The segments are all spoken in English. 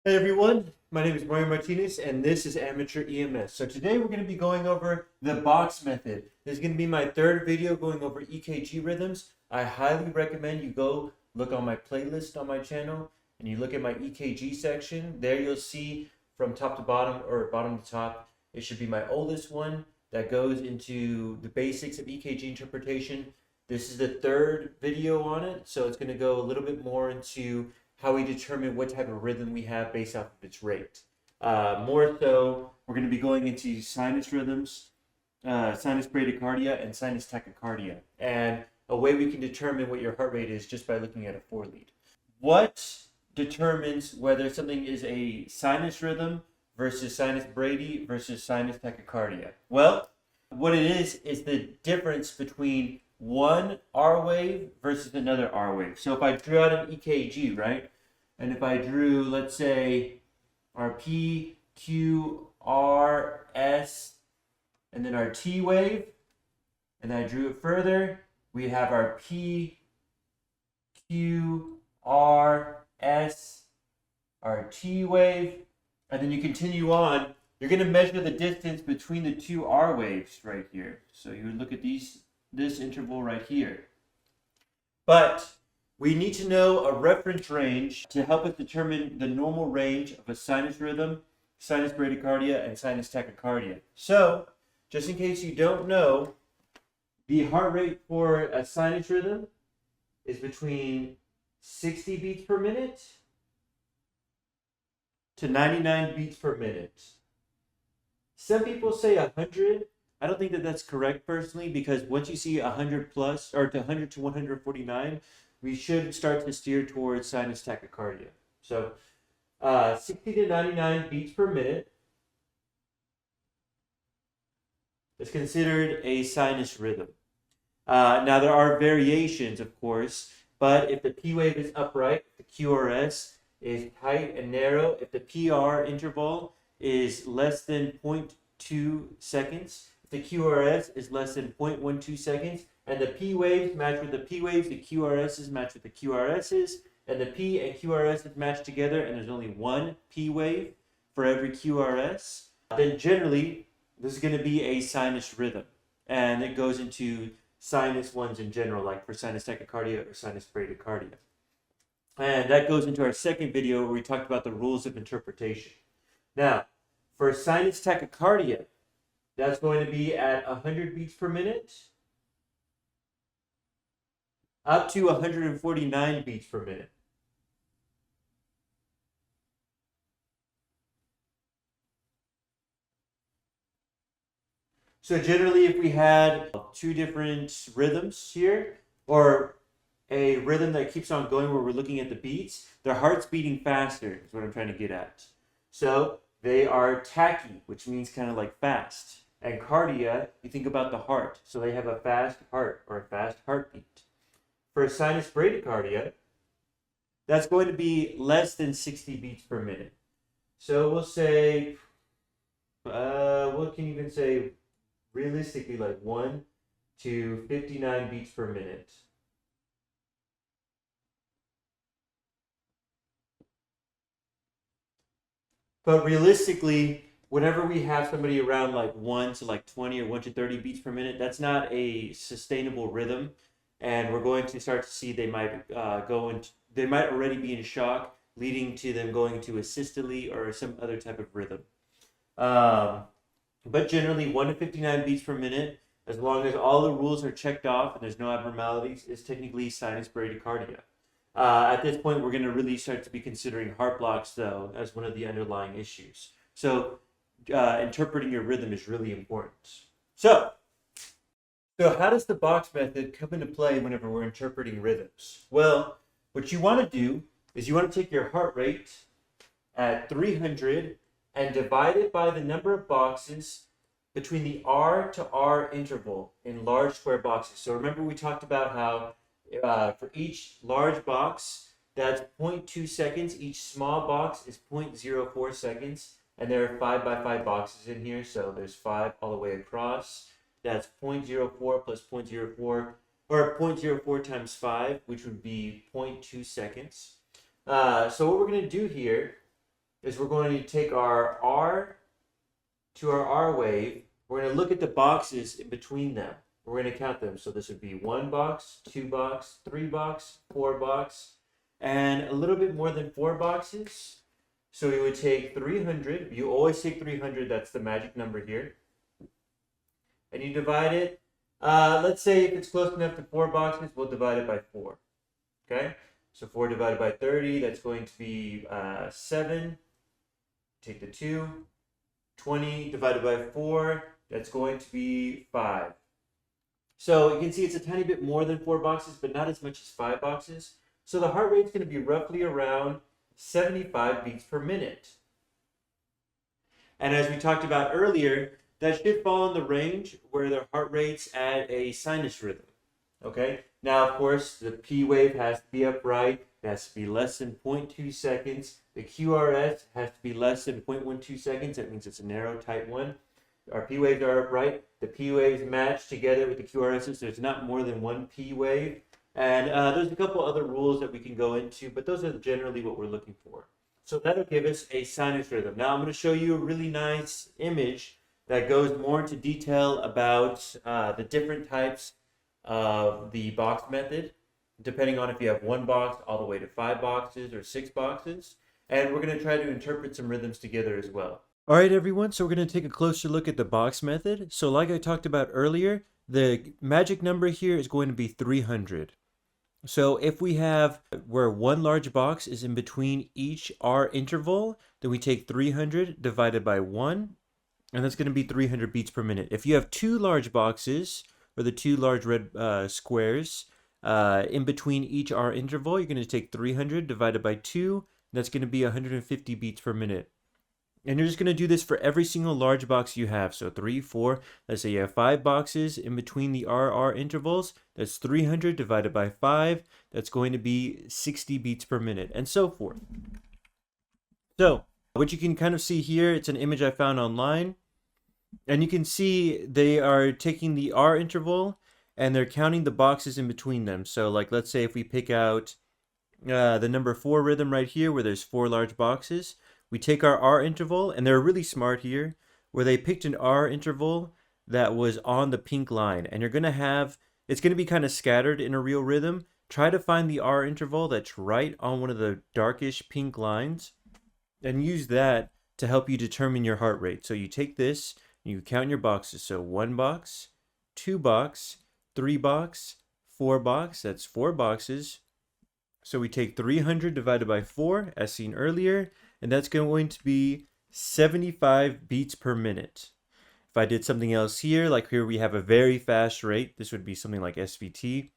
Hey everyone, my name is Mario Martinez and this is Amateur EMS. So today we're going to be going over the box method. This is going to be my third video going over EKG rhythms. I highly recommend you go look on my playlist on my channel and you look at my EKG section. There you'll see from top to bottom or bottom to top, it should be my oldest one that goes into the basics of EKG interpretation. This is the third video on it, so it's going to go a little bit more into how we determine what type of rhythm we have based off of its rate. More so, we're going to be going into sinus rhythms, sinus bradycardia, and sinus tachycardia. And a way we can determine what your heart rate is just by looking at a 4-lead. What determines whether something is a sinus rhythm versus sinus brady versus sinus tachycardia? Well, what it is the difference between one R wave versus another R wave. So if I drew out an EKG, right? And if I drew, let's say, our P, Q, R, S, and then our T wave, and I drew it further, we have our P, Q, R, S, our T wave, and then you continue on. You're going to measure the distance between the two R waves right here. So you would look at this interval right here. But we need to know a reference range to help us determine the normal range of a sinus rhythm, sinus bradycardia, and sinus tachycardia. So, just in case you don't know, the heart rate for a sinus rhythm is between 60 beats per minute to 99 beats per minute. Some people say 100. I don't think that that's correct personally, because once you see 100 plus, or to 100 to 149, we should start to steer towards sinus tachycardia. So 60 to 99 beats per minute is considered a sinus rhythm. Now there are variations, of course, but if the P wave is upright, the QRS is tight and narrow, if the PR interval is less than 0.2 seconds, the QRS is less than 0.12 seconds, and the P waves match with the P waves, the QRSs match with the QRSs, and the P and QRSs match together, and there's only one P wave for every QRS, then generally this is going to be a sinus rhythm. And it goes into sinus ones in general, like for sinus tachycardia or sinus bradycardia. And that goes into our second video where we talked about the rules of interpretation. Now, for sinus tachycardia, that's going to be at 100 beats per minute up to 149 beats per minute. So generally, if we had two different rhythms here, or a rhythm that keeps on going where we're looking at the beats, their heart's beating faster is what I'm trying to get at. So they are tachy, which means kind of like fast. And cardia, you think about the heart. So they have a fast heart or a fast heartbeat. For sinus bradycardia, that's going to be less than 60 beats per minute. So we'll say, we can even say realistically like 1 to 59 beats per minute. But realistically, whenever we have somebody around like 1 to like 20 or 1 to 30 beats per minute, that's not a sustainable rhythm. And we're going to start to see they might they might already be in shock, leading to them going to a systole or some other type of rhythm. But generally 1 to 59 beats per minute, as long as all the rules are checked off and there's no abnormalities, is technically sinus bradycardia. At this point, we're going to really start to be considering heart blocks, though, as one of the underlying issues. So interpreting your rhythm is really important. So how does the box method come into play whenever we're interpreting rhythms? Well, what you want to do is you want to take your heart rate at 300 and divide it by the number of boxes between the R to R interval in large square boxes. So remember we talked about how for each large box, that's 0.2 seconds. Each small box is 0.04 seconds. And there are 5 by 5 boxes in here, so there's 5 all the way across. That's 0.04 plus 0.04, or 0.04 times 5, which would be 0.2 seconds. So what we're going to do here is we're going to take our R to our R wave. We're going to look at the boxes in between them. We're going to count them. So this would be 1 box, 2 box, 3 box, 4 box, and a little bit more than 4 boxes. So we would take 300. You always take 300. That's the magic number here. And you divide it. Let's say if it's close enough to 4 boxes, we'll divide it by 4. Okay? So 4 divided by 30, that's going to be 7. Take the 2. 20 divided by 4, that's going to be 5. So you can see it's a tiny bit more than 4 boxes, but not as much as 5 boxes. So the heart rate is going to be roughly around 75 beats per minute. And as we talked about earlier, that should fall in the range where the heart rate's at a sinus rhythm. Okay? Now, of course, the P wave has to be upright. It has to be less than 0.2 seconds. The QRS has to be less than 0.12 seconds. That means it's a narrow, tight one. Our P waves are upright. The P waves match together with the QRSs. There's not more than one P wave. And there's a couple other rules that we can go into, but those are generally what we're looking for. So that'll give us a sinus rhythm. Now I'm going to show you a really nice image that goes more into detail about the different types of the box method, depending on if you have 1 box all the way to 5 boxes or 6 boxes. And we're going to try to interpret some rhythms together as well. All right, everyone, so we're going to take a closer look at the box method. So like I talked about earlier, the magic number here is going to be 300. So if we have where 1 large box is in between each R interval, then we take 300 divided by 1, and that's going to be 300 beats per minute. If you have 2 large boxes, or the 2 large red squares, in between each R interval, you're going to take 300 divided by 2, and that's going to be 150 beats per minute. And you're just going to do this for every single large box you have. So 3, 4, let's say you have 5 boxes in between the RR intervals. That's 300 divided by 5. That's going to be 60 beats per minute, and so forth. So what you can kind of see here, it's an image I found online. And you can see they are taking the R interval and they're counting the boxes in between them. So like, let's say if we pick out the number 4 rhythm right here where there's 4 large boxes, we take our R interval, and they're really smart here, where they picked an R interval that was on the pink line. And you're going to have, it's going to be kind of scattered in a real rhythm. Try to find the R interval that's right on one of the darkish pink lines and use that to help you determine your heart rate. So you take this, you count your boxes. So 1 box, 2 box, 3 box, 4 box. That's 4 boxes. So we take 300 divided by 4, as seen earlier, and that's going to be 75 beats per minute. If I did something else here, like here we have a very fast rate. This would be something like SVT.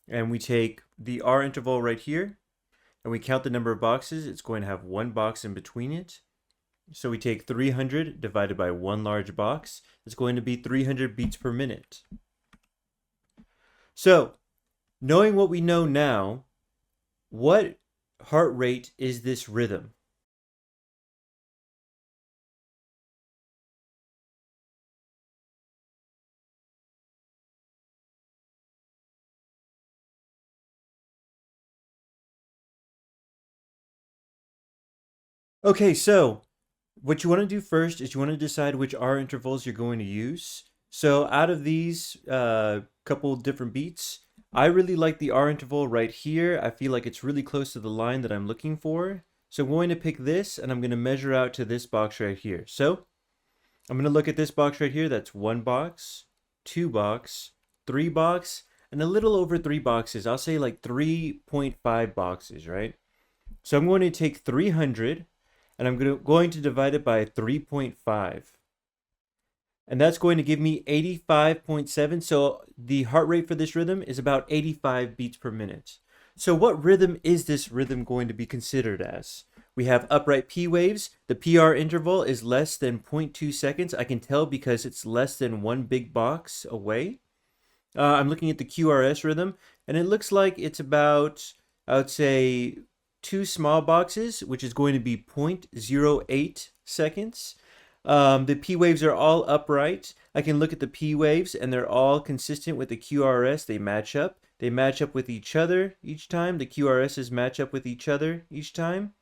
And we take the R interval right here, and we count the number of boxes. It's going to have 1 box in between it. So we take 300 divided by 1 large box. It's going to be 300 beats per minute. So, knowing what we know now, what heart rate is this rhythm? Okay, so what you want to do first is you want to decide which R intervals you're going to use. So out of these couple different beats, I really like the R interval right here. I feel like it's really close to the line that I'm looking for. So I'm going to pick this, and I'm going to measure out to this box right here. So I'm going to look at this box right here. That's 1 box, 2 box, 3 box, and a little over 3 boxes. I'll say like 3.5 boxes, right? So I'm going to take 300, and I'm going to divide it by 3.5. And that's going to give me 85.7. So the heart rate for this rhythm is about 85 beats per minute. So what rhythm is this rhythm going to be considered as? We have upright P waves. The PR interval is less than 0.2 seconds. I can tell because it's less than 1 big box away. I'm looking at the QRS rhythm, and it looks like it's about, I would say, 2 small boxes, which is going to be 0.08 seconds. The P waves are all upright. I can look at the P waves, and they're all consistent with the QRS. They match up. They match up with each other each time. The QRSs match up with each other each time.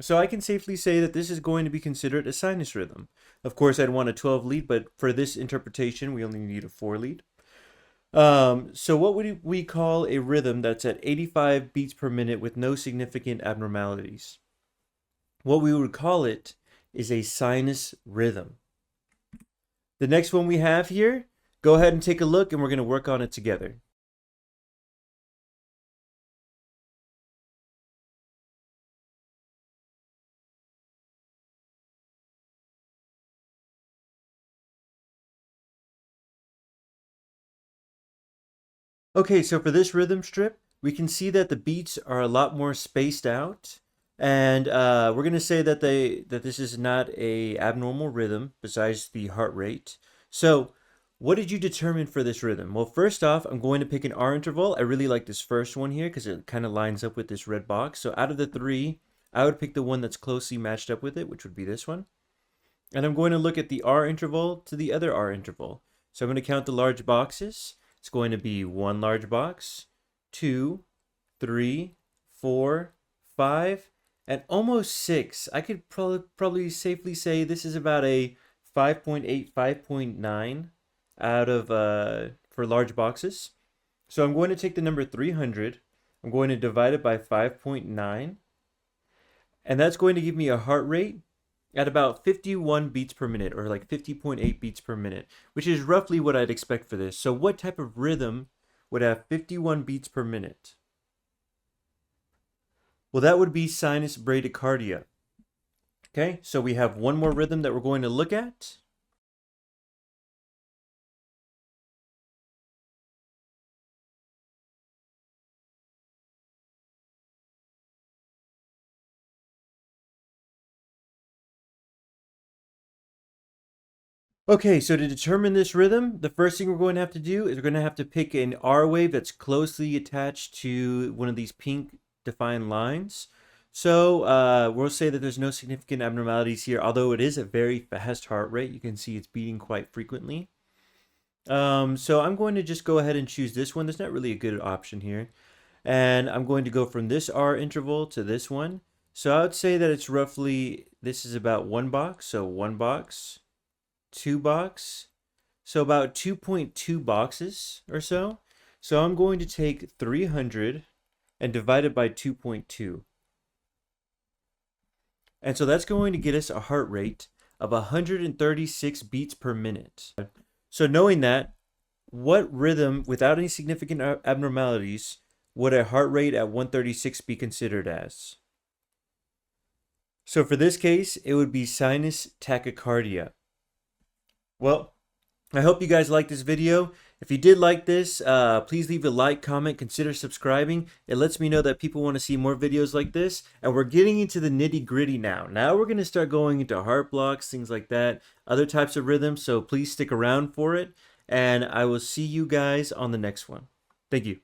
So I can safely say that this is going to be considered a sinus rhythm. Of course, I'd want a 12 lead, but for this interpretation, we only need a 4 lead. So what would we call a rhythm that's at 85 beats per minute with no significant abnormalities? What we would call it is a sinus rhythm. The next one we have here, go ahead and take a look and we're going to work on it together. Okay, so for this rhythm strip, we can see that the beats are a lot more spaced out. And we're going to say that this is not a abnormal rhythm besides the heart rate. So what did you determine for this rhythm? Well, first off, I'm going to pick an R interval. I really like this first one here because it kind of lines up with this red box. So out of the three, I would pick the one that's closely matched up with it, which would be this one. And I'm going to look at the R interval to the other R interval. So I'm going to count the large boxes. It's going to be 1 large box, 2, 3, 4, 5, and almost 6. I could probably safely say this is about a 5.8, 5.9 out of for large boxes. So I'm going to take the number 300. I'm going to divide it by 5.9. And that's going to give me a heart rate at about 51 beats per minute, or like 50.8 beats per minute, which is roughly what I'd expect for this. So what type of rhythm would have 51 beats per minute? Well, that would be sinus bradycardia. Okay, so we have one more rhythm that we're going to look at. Okay, so to determine this rhythm, the first thing we're going to have to do is we're going to have to pick an R wave that's closely attached to one of these pink defined lines. So we'll say that there's no significant abnormalities here, although it is a very fast heart rate. You can see it's beating quite frequently. So I'm going to just go ahead and choose this one. There's not really a good option here. And I'm going to go from this R interval to this one. So I would say that it's roughly, this is about 1 box. So 1 box, 2 box, so about 2.2 boxes or so. So I'm going to take 300 and divide it by 2.2. And so that's going to get us a heart rate of 136 beats per minute. So knowing that, what rhythm without any significant abnormalities would a heart rate at 136 be considered as? So for this case, it would be sinus tachycardia. Well, I hope you guys liked this video. If you did like this, please leave a like, comment, consider subscribing. It lets me know that people want to see more videos like this. And we're getting into the nitty gritty now. Now we're going to start going into heart blocks, things like that, other types of rhythms. So please stick around for it. And I will see you guys on the next one. Thank you.